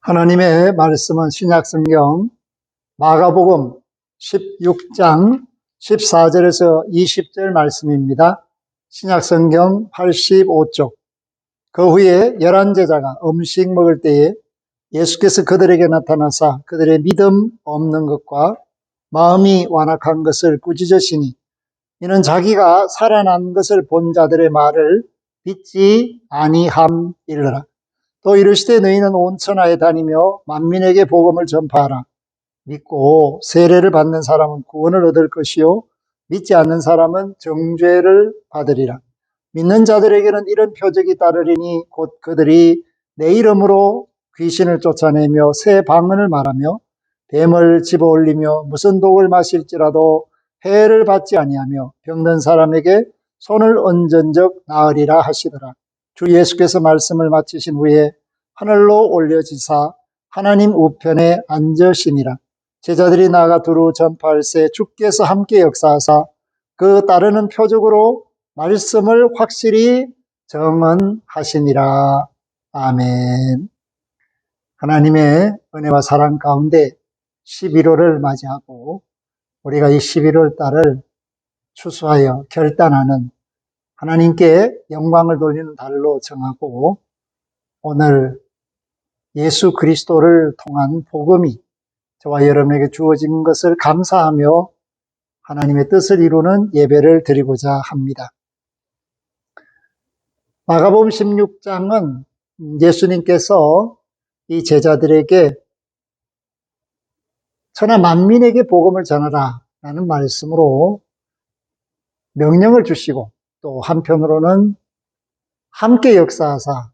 하나님의 말씀은 신약성경 마가복음 16장 14절에서 20절 말씀입니다. 신약성경 85쪽. 그 후에 11제자가 음식 먹을 때에 예수께서 그들에게 나타나사 그들의 믿음 없는 것과 마음이 완악한 것을 꾸짖으시니 이는 자기가 살아난 것을 본 자들의 말을 믿지 아니함이르라. 또 이르시되 너희는 온 천하에 다니며 만민에게 복음을 전파하라. 믿고 세례를 받는 사람은 구원을 얻을 것이요 믿지 않는 사람은 정죄를 받으리라. 믿는 자들에게는 이런 표적이 따르리니 곧 그들이 내 이름으로 귀신을 쫓아내며 새 방언을 말하며 뱀을 집어올리며 무슨 독을 마실지라도 해를 받지 아니하며 병든 사람에게 손을 얹은즉 나으리라 하시더라. 주 예수께서 말씀을 마치신 후에 하늘로 올려지사 하나님 우편에 앉으시니라. 제자들이 나아가 두루 전파할세 주께서 함께 역사하사 그 따르는 표적으로 말씀을 확실히 정언하시니라. 아멘. 하나님의 은혜와 사랑 가운데 11월을 맞이하고 우리가 이 11월 달을 추수하여 결단하는 하나님께 영광을 돌리는 달로 정하고 오늘 예수 그리스도를 통한 복음이 저와 여러분에게 주어진 것을 감사하며 하나님의 뜻을 이루는 예배를 드리고자 합니다. 마가복음 16장은 예수님께서 이 제자들에게 천하 만민에게 복음을 전하라 라는 말씀으로 명령을 주시고 또 한편으로는 함께 역사하사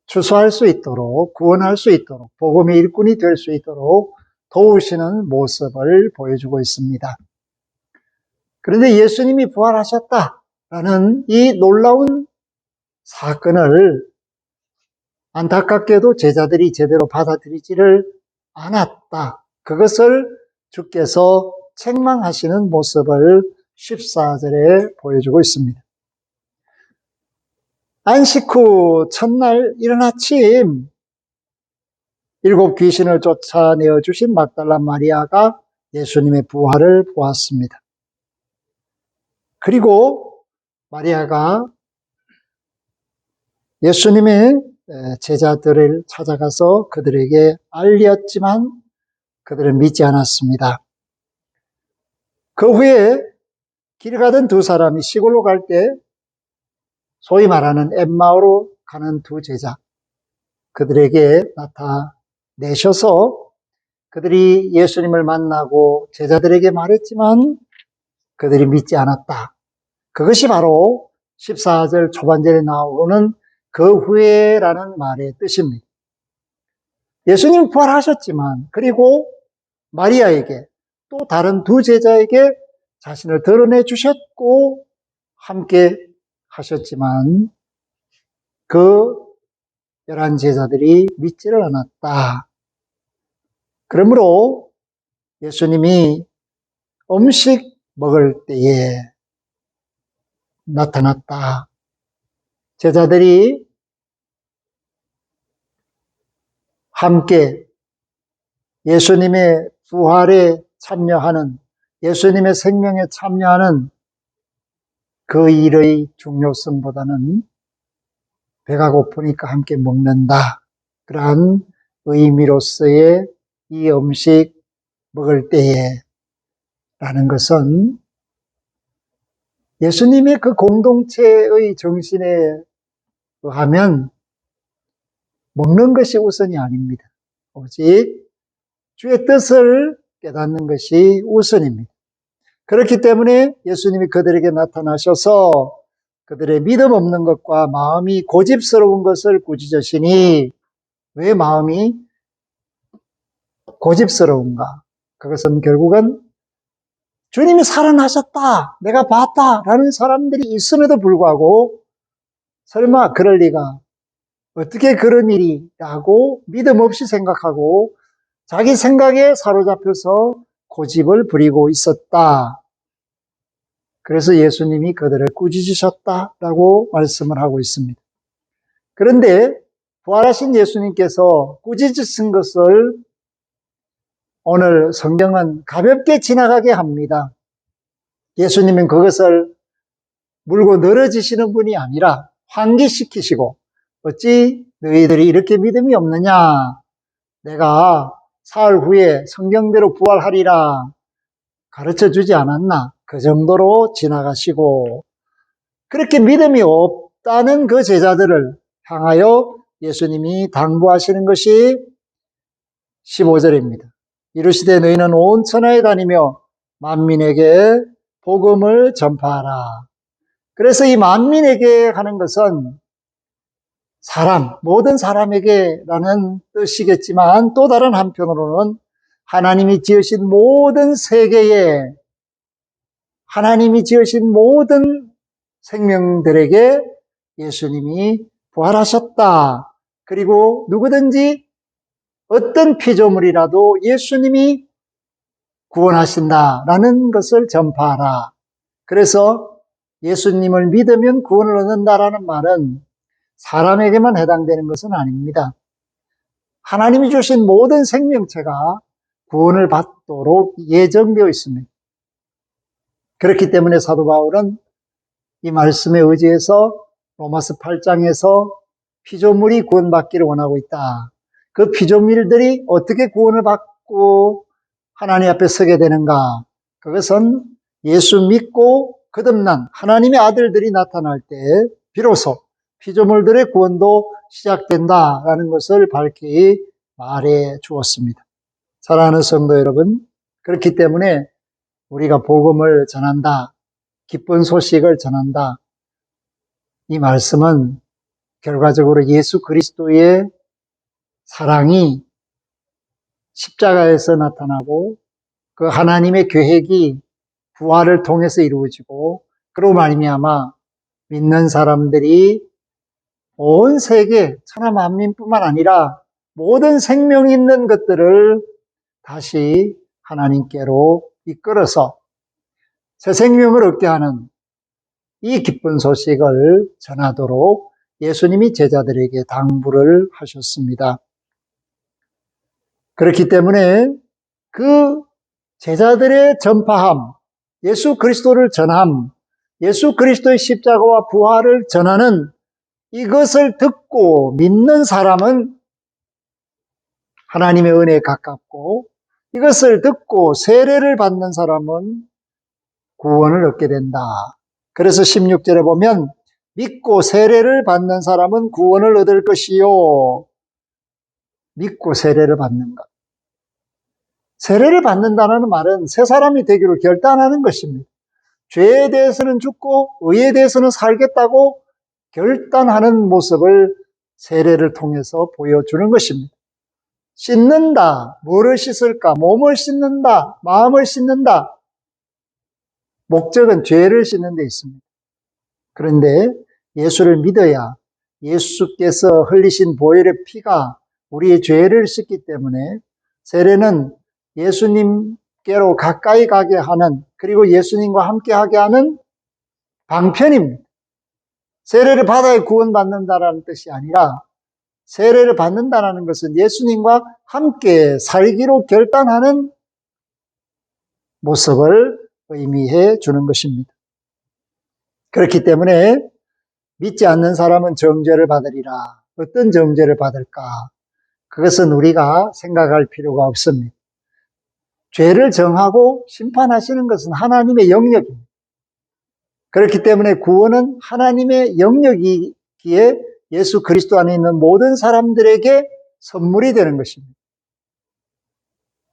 추수할 수 있도록 구원할 수 있도록 복음의 일꾼이 될 수 있도록 도우시는 모습을 보여주고 있습니다. 그런데 예수님이 부활하셨다라는 이 놀라운 사건을 안타깝게도 제자들이 제대로 받아들이지를 않았다. 그것을 주께서 책망하시는 모습을 14절에 보여주고 있습니다. 안식 후 첫날 이른 아침 7 귀신을 쫓아내어 주신 막달라 마리아가 예수님의 부활을 보았습니다. 그리고 마리아가 예수님의 제자들을 찾아가서 그들에게 알렸지만 그들은 믿지 않았습니다. 그 후에 길 가던 두 사람이 시골로 갈 때 소위 말하는 엠마오로 가는 두 제자 그들에게 나타내셔서 그들이 예수님을 만나고 제자들에게 말했지만 그들이 믿지 않았다. 그것이 바로 14절 초반절에 나오는 그 후에라는 말의 뜻입니다. 예수님 부활하셨지만 그리고 마리아에게 또 다른 두 제자에게 자신을 드러내 주셨고 함께 하셨지만 그 11제자들이 믿지를 않았다. 그러므로 예수님이 음식 먹을 때에 나타났다. 제자들이 함께 예수님의 부활에 참여하는 예수님의 생명에 참여하는 그 일의 중요성보다는 배가 고프니까 함께 먹는다. 그러한 의미로서의 이 음식 먹을 때에 라는 것은 예수님의 그 공동체의 정신에 의하면 먹는 것이 우선이 아닙니다. 오직 주의 뜻을 깨닫는 것이 우선입니다. 그렇기 때문에 예수님이 그들에게 나타나셔서 그들의 믿음 없는 것과 마음이 고집스러운 것을 꾸짖으시니 왜 마음이 고집스러운가? 그것은 결국은 주님이 살아나셨다, 내가 봤다 라는 사람들이 있음에도 불구하고 설마 그럴 리가, 어떻게 그런 일이 라고 믿음 없이 생각하고 자기 생각에 사로잡혀서 고집을 부리고 있었다. 그래서 예수님이 그들을 꾸짖으셨다라고 말씀을 하고 있습니다. 그런데 부활하신 예수님께서 꾸짖으신 것을 오늘 성경은 가볍게 지나가게 합니다. 예수님은 그것을 물고 늘어지시는 분이 아니라 환기시키시고, 어찌 너희들이 이렇게 믿음이 없느냐? 내가 사흘 후에 성경대로 부활하리라 가르쳐 주지 않았나? 그 정도로 지나가시고, 그렇게 믿음이 없다는 그 제자들을 향하여 예수님이 당부하시는 것이 15절입니다. 이르시되 너희는 온 천하에 다니며 만민에게 복음을 전파하라. 그래서 이 만민에게 하는 것은 모든 사람에게라는 뜻이겠지만, 또 다른 한편으로는 하나님이 지으신 모든 세계에, 하나님이 지으신 모든 생명들에게 예수님이 부활하셨다. 그리고 누구든지 어떤 피조물이라도 예수님이 구원하신다라는 것을 전파하라. 그래서 예수님을 믿으면 구원을 얻는다라는 말은 사람에게만 해당되는 것은 아닙니다. 하나님이 주신 모든 생명체가 구원을 받도록 예정되어 있습니다. 그렇기 때문에 사도 바울은 이 말씀에 의지해서 로마서 8장에서 피조물이 구원받기를 원하고 있다. 그 피조물들이 어떻게 구원을 받고 하나님 앞에 서게 되는가? 그것은 예수 믿고 거듭난 하나님의 아들들이 나타날 때 비로소 피조물들의 구원도 시작된다라는 것을 밝히 말해 주었습니다. 사랑하는 성도 여러분, 그렇기 때문에 우리가 복음을 전한다, 기쁜 소식을 전한다, 이 말씀은 결과적으로 예수 그리스도의 사랑이 십자가에서 나타나고 그 하나님의 계획이 부활을 통해서 이루어지고, 그로 말미암아 믿는 사람들이 온 세계 천하 만민뿐만 아니라 모든 생명 있는 것들을 다시 하나님께로 이끌어서 새 생명을 얻게 하는 이 기쁜 소식을 전하도록 예수님이 제자들에게 당부를 하셨습니다. 그렇기 때문에 그 제자들의 전파함, 예수 그리스도를 전함, 예수 그리스도의 십자가와 부활을 전하는 이것을 듣고 믿는 사람은 하나님의 은혜에 가깝고, 이것을 듣고 세례를 받는 사람은 구원을 얻게 된다. 그래서 16절에 보면 믿고 세례를 받는 사람은 구원을 얻을 것이요. 믿고 세례를 받는 것. 세례를 받는다는 말은 새 사람이 되기로 결단하는 것입니다. 죄에 대해서는 죽고 의에 대해서는 살겠다고 결단하는 모습을 세례를 통해서 보여주는 것입니다. 씻는다. 뭐를 씻을까? 몸을 씻는다. 마음을 씻는다. 목적은 죄를 씻는 데 있습니다. 그런데 예수를 믿어야 예수께서 흘리신 보혈의 피가 우리의 죄를 씻기 때문에 세례는 예수님께로 가까이 가게 하는, 그리고 예수님과 함께 하게 하는 방편입니다. 세례를 받아야 구원받는다는 뜻이 아니라, 세례를 받는다는 것은 예수님과 함께 살기로 결단하는 모습을 의미해 주는 것입니다. 그렇기 때문에 믿지 않는 사람은 정죄를 받으리라. 어떤 정죄를 받을까? 그것은 우리가 생각할 필요가 없습니다. 죄를 정하고 심판하시는 것은 하나님의 영역입니다. 그렇기 때문에 구원은 하나님의 영역이기에 예수 그리스도 안에 있는 모든 사람들에게 선물이 되는 것입니다.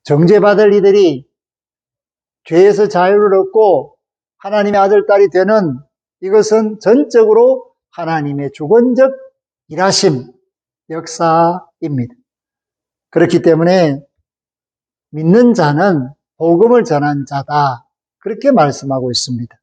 정죄받을 이들이 죄에서 자유를 얻고 하나님의 아들, 딸이 되는 이것은 전적으로 하나님의 주권적 일하심, 역사입니다. 그렇기 때문에 믿는 자는 복음을 전한 자다. 그렇게 말씀하고 있습니다.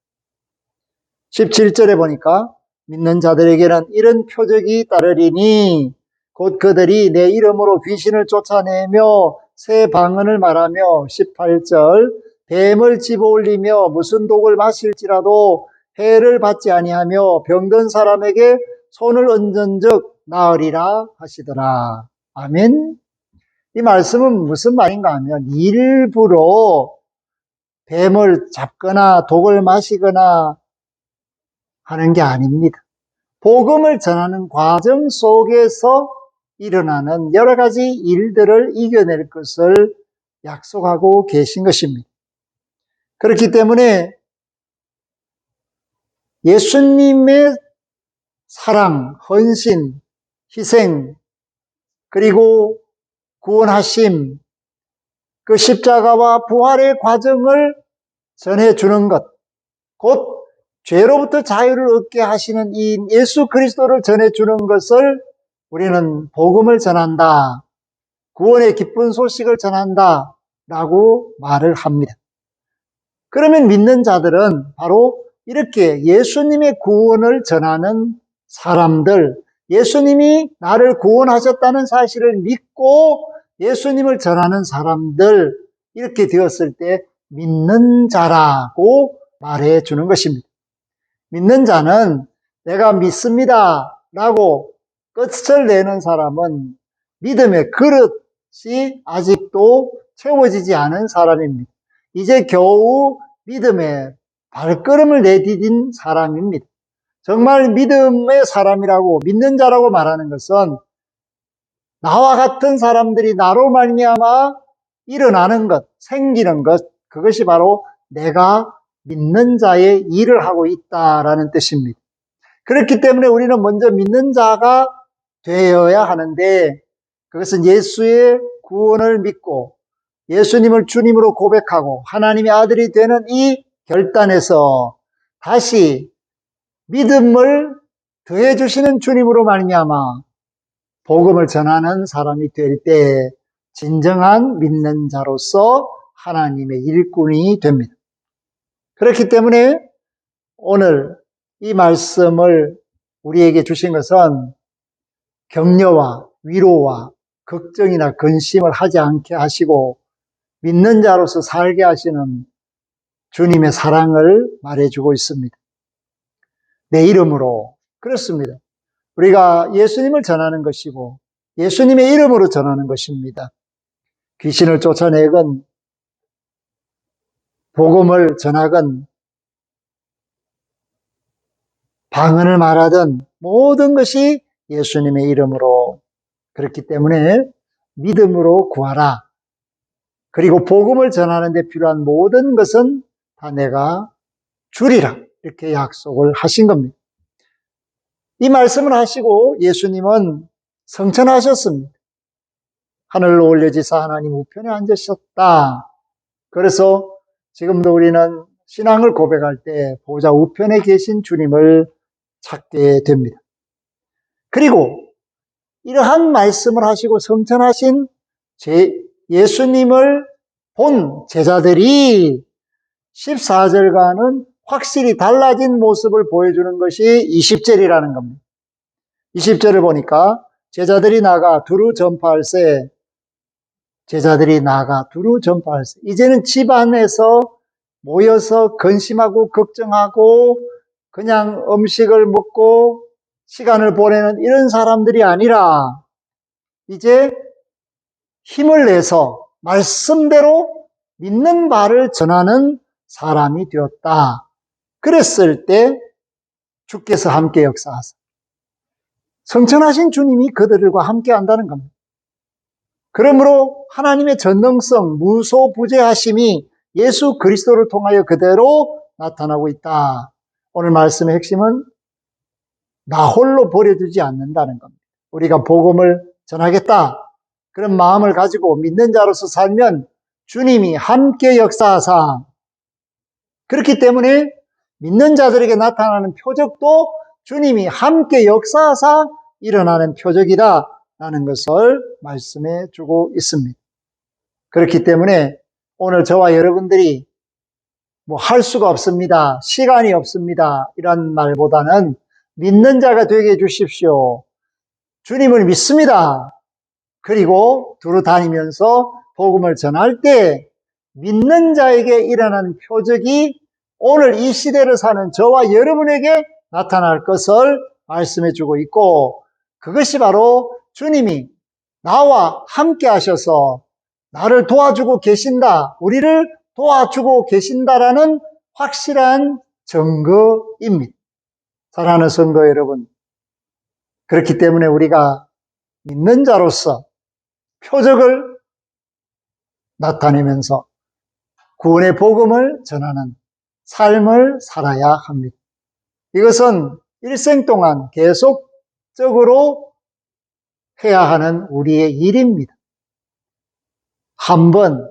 17절에 보니까 믿는 자들에게는 이런 표적이 따르리니 곧 그들이 내 이름으로 귀신을 쫓아내며 새 방언을 말하며 18절 뱀을 집어올리며 무슨 독을 마실지라도 해를 받지 아니하며 병든 사람에게 손을 얹은 즉 나으리라 하시더라. 아멘. 이 말씀은 무슨 말인가 하면 일부러 뱀을 잡거나 독을 마시거나 하는 게 아닙니다. 복음을 전하는 과정 속에서 일어나는 여러 가지 일들을 이겨낼 것을 약속하고 계신 것입니다. 그렇기 때문에 예수님의 사랑, 헌신, 희생, 그리고 구원하심, 그 십자가와 부활의 과정을 전해주는 것, 곧 죄로부터 자유를 얻게 하시는 이 예수 그리스도를 전해주는 것을 우리는 복음을 전한다, 구원의 기쁜 소식을 전한다 라고 말을 합니다. 그러면 믿는 자들은 바로 이렇게 예수님의 구원을 전하는 사람들, 예수님이 나를 구원하셨다는 사실을 믿고 예수님을 전하는 사람들, 이렇게 되었을 때 믿는 자라고 말해 주는 것입니다. 믿는 자는 내가 믿습니다 라고 끝을 내는 사람은 믿음의 그릇이 아직도 채워지지 않은 사람입니다. 이제 겨우 믿음의 발걸음을 내디딘 사람입니다. 정말 믿음의 사람이라고, 믿는 자라고 말하는 것은 나와 같은 사람들이 나로 말미암아 일어나는 것, 생기는 것, 그것이 바로 내가 믿는 자의 일을 하고 있다라는 뜻입니다. 그렇기 때문에 우리는 먼저 믿는 자가 되어야 하는데, 그것은 예수의 구원을 믿고 예수님을 주님으로 고백하고 하나님의 아들이 되는 이 결단에서 다시 믿음을 더해 주시는 주님으로 말미암아 복음을 전하는 사람이 될 때 진정한 믿는 자로서 하나님의 일꾼이 됩니다. 그렇기 때문에 오늘 이 말씀을 우리에게 주신 것은 격려와 위로와 걱정이나 근심을 하지 않게 하시고 믿는 자로서 살게 하시는 주님의 사랑을 말해주고 있습니다. 내 이름으로. 그렇습니다. 우리가 예수님을 전하는 것이고 예수님의 이름으로 전하는 것입니다. 귀신을 쫓아내건 복음을 전하건 방언을 말하든 모든 것이 예수님의 이름으로. 그렇기 때문에 믿음으로 구하라. 그리고 복음을 전하는 데 필요한 모든 것은 다 내가 주리라. 이렇게 약속을 하신 겁니다. 이 말씀을 하시고 예수님은 성천하셨습니다. 하늘로 올려지사 하나님 우편에 앉으셨다. 그래서 지금도 우리는 신앙을 고백할 때 보좌 우편에 계신 주님을 찾게 됩니다. 그리고 이러한 말씀을 하시고 성천하신 예수님을 본 제자들이 14절과는 확실히 달라진 모습을 보여주는 것이 20절이라는 겁니다. 20절을 보니까 제자들이 나가 두루 전파할세. 이제는 집 안에서 모여서 근심하고 걱정하고 그냥 음식을 먹고 시간을 보내는 이런 사람들이 아니라 이제 힘을 내서 말씀대로 믿는 바를 전하는 사람이 되었다. 그랬을 때 주께서 함께 역사하사 성천하신 주님이 그들과 함께 한다는 겁니다. 그러므로 하나님의 전능성, 무소부재하심이 예수 그리스도를 통하여 그대로 나타나고 있다. 오늘 말씀의 핵심은 나 홀로 버려두지 않는다는 겁니다. 우리가 복음을 전하겠다. 그런 마음을 가지고 믿는 자로서 살면 주님이 함께 역사하사, 그렇기 때문에 믿는 자들에게 나타나는 표적도 주님이 함께 역사하사 일어나는 표적이다라는 것을 말씀해 주고 있습니다. 그렇기 때문에 오늘 저와 여러분들이 할 수가 없습니다, 시간이 없습니다, 이런 말보다는 믿는 자가 되게 해주십시오. 주님을 믿습니다. 그리고 두루 다니면서 복음을 전할 때 믿는 자에게 일어나는 표적이 오늘 이 시대를 사는 저와 여러분에게 나타날 것을 말씀해 주고 있고, 그것이 바로 주님이 나와 함께 하셔서 나를 도와주고 계신다, 우리를 도와주고 계신다라는 확실한 증거입니다. 사랑하는 성도 여러분, 그렇기 때문에 우리가 믿는 자로서 표적을 나타내면서 구원의 복음을 전하는 삶을 살아야 합니다. 이것은 일생 동안 계속적으로 해야 하는 우리의 일입니다. 한 번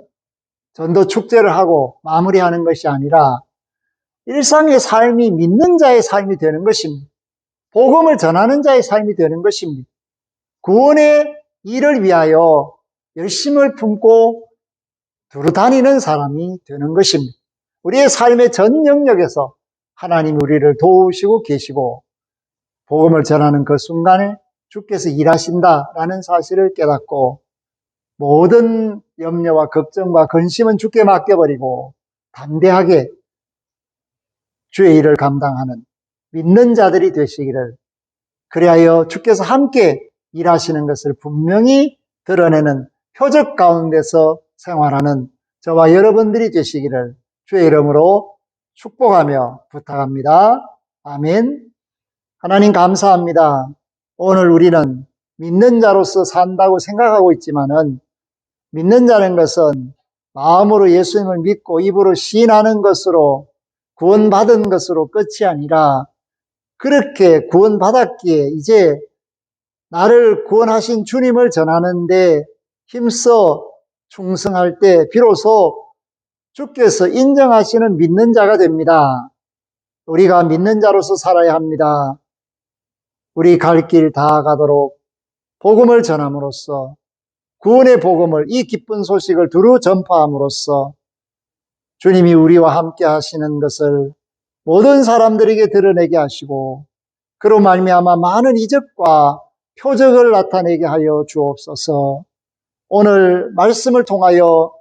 전도 축제를 하고 마무리하는 것이 아니라 일상의 삶이 믿는 자의 삶이 되는 것입니다. 복음을 전하는 자의 삶이 되는 것입니다. 구원의 일을 위하여 열심을 품고 두루다니는 사람이 되는 것입니다. 우리의 삶의 전 영역에서 하나님 우리를 도우시고 계시고 복음을 전하는 그 순간에 주께서 일하신다라는 사실을 깨닫고 모든 염려와 걱정과 근심은 주께 맡겨버리고 담대하게 주의 일을 감당하는 믿는 자들이 되시기를, 그리하여 주께서 함께 일하시는 것을 분명히 드러내는 표적 가운데서 생활하는 저와 여러분들이 되시기를 주의 이름으로 축복하며 부탁합니다. 아멘. 하나님 감사합니다. 오늘 우리는 믿는 자로서 산다고 생각하고 있지만은 믿는 자는 것은 마음으로 예수님을 믿고 입으로 시인하는 것으로 구원받은 것으로 끝이 아니라, 그렇게 구원받았기에 이제 나를 구원하신 주님을 전하는데 힘써 충성할 때 비로소 주께서 인정하시는 믿는 자가 됩니다. 우리가 믿는 자로서 살아야 합니다. 우리 갈 길 다 가도록 복음을 전함으로써, 구원의 복음을, 이 기쁜 소식을 두루 전파함으로써 주님이 우리와 함께 하시는 것을 모든 사람들에게 드러내게 하시고, 그로 말미암아 많은 이적과 표적을 나타내게 하여 주옵소서. 오늘 말씀을 통하여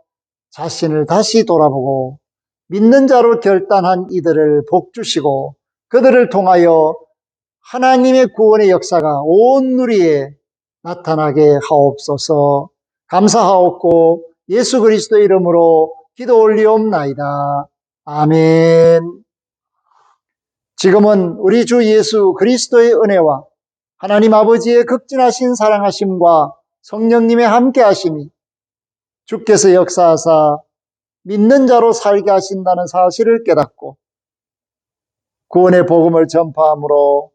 자신을 다시 돌아보고 믿는 자로 결단한 이들을 복 주시고, 그들을 통하여 하나님의 구원의 역사가 온 누리에 나타나게 하옵소서. 감사하옵고 예수 그리스도의 이름으로 기도 올리옵나이다. 아멘. 지금은 우리 주 예수 그리스도의 은혜와 하나님 아버지의 극진하신 사랑하심과 성령님의 함께하심이 주께서 역사하사 믿는 자로 살게 하신다는 사실을 깨닫고 구원의 복음을 전파함으로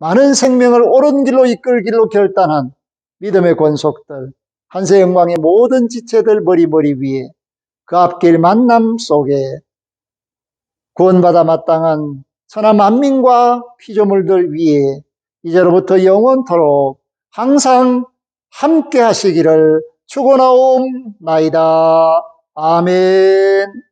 많은 생명을 옳은 길로 이끌 길로 결단한 믿음의 권속들, 한세 영광의 모든 지체들 머리 위에 그 앞길 만남 속에 구원받아 마땅한 천하 만민과 피조물들 위에 이제로부터 영원토록 항상 함께 하시기를 축원하옵나이다. 아멘.